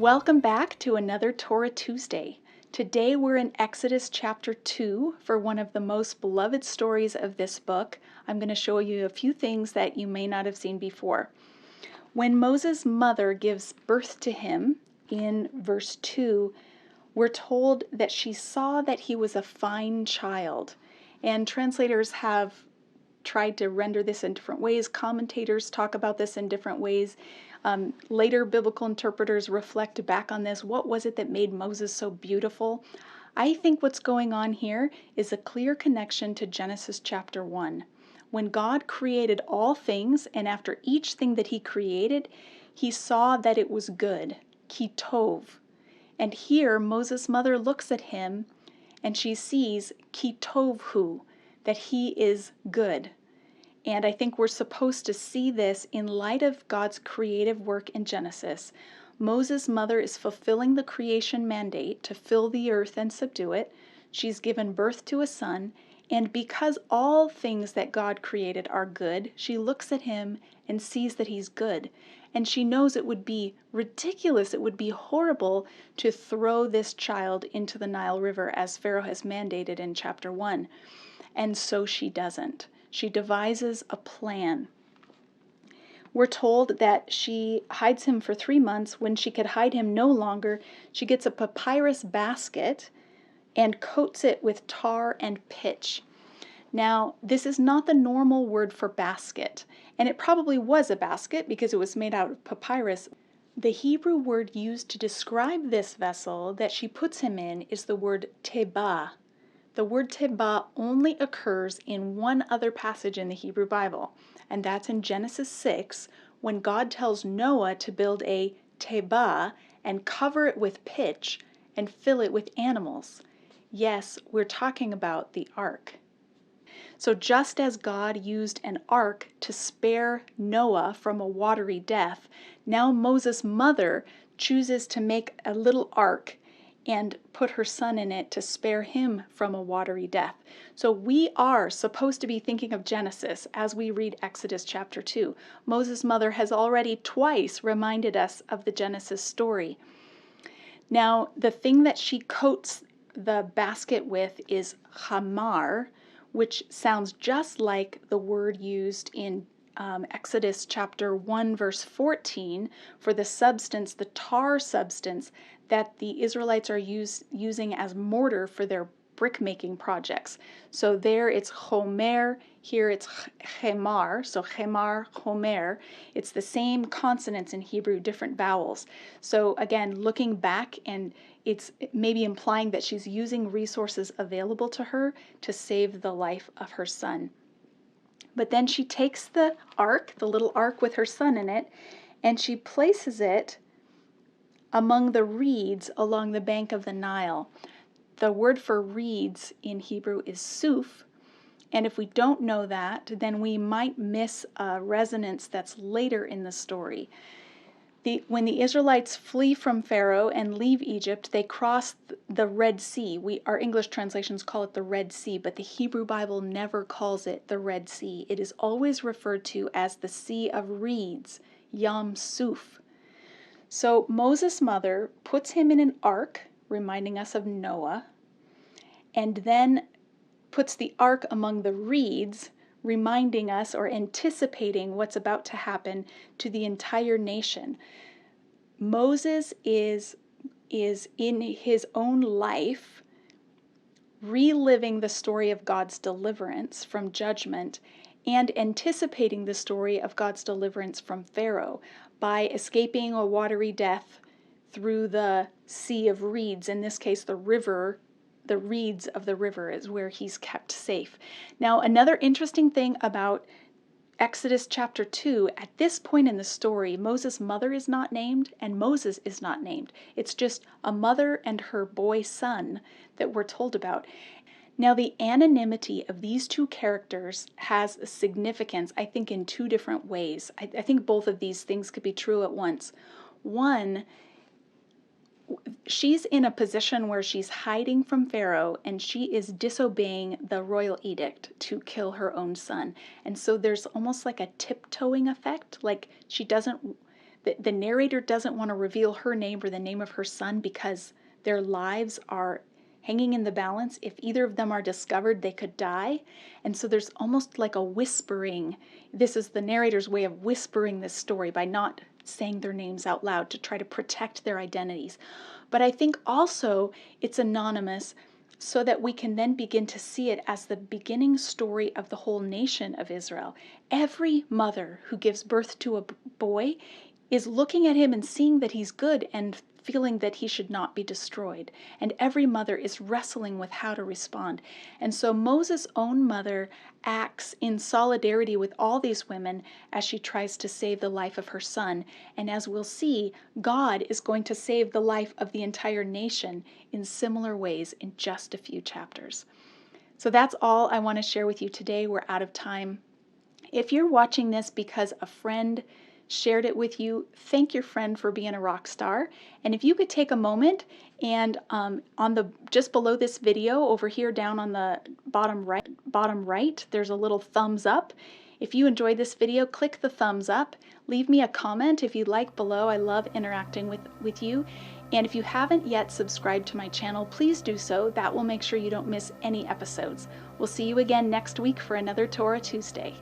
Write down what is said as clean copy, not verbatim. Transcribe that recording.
Welcome back to another Torah Tuesday. Today we're in Exodus chapter 2 for one of the most beloved stories of this book. I'm going to show you a few things that you may not have seen before. When Moses' mother gives birth to him, in verse 2, we're told that she saw that he was a fine child. And translators have tried to render this in different ways. Commentators talk about this in different ways. Later biblical interpreters reflect back on this. What was it that made Moses so beautiful? I think what's going on here is a clear connection to Genesis chapter 1. When God created all things, and after each thing that he created, he saw that it was good, ki tov. And here Moses' mother looks at him and she sees ki tov hu, that he is good. And I think we're supposed to see this in light of God's creative work in Genesis. Moses' mother is fulfilling the creation mandate to fill the earth and subdue it. She's given birth to a son, and because all things that God created are good, she looks at him and sees that he's good. And she knows it would be ridiculous, it would be horrible to throw this child into the Nile River as Pharaoh has mandated in chapter 1. And so she doesn't. She devises a plan. We're told that she hides him for 3 months. When she could hide him no longer, she gets a papyrus basket and coats it with tar and pitch. Now, this is not the normal word for basket, and it probably was a basket because it was made out of papyrus. The Hebrew word used to describe this vessel that she puts him in is the word tebah. The word tebah only occurs in one other passage in the Hebrew Bible, and that's in Genesis 6, when God tells Noah to build a tebah and cover it with pitch and fill it with animals. Yes, we're talking about the ark. So just as God used an ark to spare Noah from a watery death, now Moses' mother chooses to make a little ark and put her son in it to spare him from a watery death. So we are supposed to be thinking of Genesis as we read Exodus chapter 2. Moses' mother has already twice reminded us of the Genesis story. Now, the thing that she coats the basket with is chamar, which sounds just like the word used in Exodus chapter 1 verse 14 for the substance, the tar substance that the Israelites are using as mortar for their brick-making projects. So there it's chomer, here it's chemar, so chemar, chomer. It's the same consonants in Hebrew, different vowels. So again, looking back, and it's maybe implying that she's using resources available to her to save the life of her son. But then she takes the ark, the little ark with her son in it, and she places it among the reeds along the bank of the Nile. The word for reeds in Hebrew is suf, and if we don't know that, then we might miss a resonance that's later in the story. When the Israelites flee from Pharaoh and leave Egypt, they cross the Red Sea. Our English translations call it the Red Sea, but the Hebrew Bible never calls it the Red Sea. It is always referred to as the Sea of Reeds, Yam Suf. So Moses' mother puts him in an ark, reminding us of Noah, and then puts the ark among the reeds, reminding us or anticipating what's about to happen to the entire nation. Moses is in his own life reliving the story of God's deliverance from judgment and anticipating the story of God's deliverance from Pharaoh by escaping a watery death through the Sea of Reeds, in this case the river. The reeds of the river is where he's kept safe. Now, another interesting thing about Exodus chapter 2, at this point in the story, Moses' mother is not named and Moses is not named. It's just a mother and her boy son that we're told about. Now, the anonymity of these two characters has a significance, I think, in two different ways. I think both of these things could be true at once. One, she's in a position where she's hiding from Pharaoh and she is disobeying the royal edict to kill her own son. And so there's almost like a tiptoeing effect, like she doesn't The narrator doesn't want to reveal her name or the name of her son because their lives are hanging in the balance. If either of them are discovered, they could die. And so there's almost like a whispering. This is the narrator's way of whispering this story by not saying their names out loud to try to protect their identities. But I think also it's anonymous so that we can then begin to see it as the beginning story of the whole nation of Israel. Every mother who gives birth to a boy is looking at him and seeing that he's good and feeling that he should not be destroyed. And every mother is wrestling with how to respond. And so Moses' own mother acts in solidarity with all these women as she tries to save the life of her son. And as we'll see, God is going to save the life of the entire nation in similar ways in just a few chapters. So that's all I want to share with you today. We're out of time. If you're watching this because a friend shared it with you, thank your friend for being a rock star. And if you could take a moment and on the just below this video over here down on the bottom right, there's a little thumbs up. If you enjoyed this video, click the thumbs up. Leave me a comment if you'd like below. I love interacting with you. And if you haven't yet subscribed to my channel, please do so. That will make sure you don't miss any episodes. We'll see you again next week for another Torah Tuesday.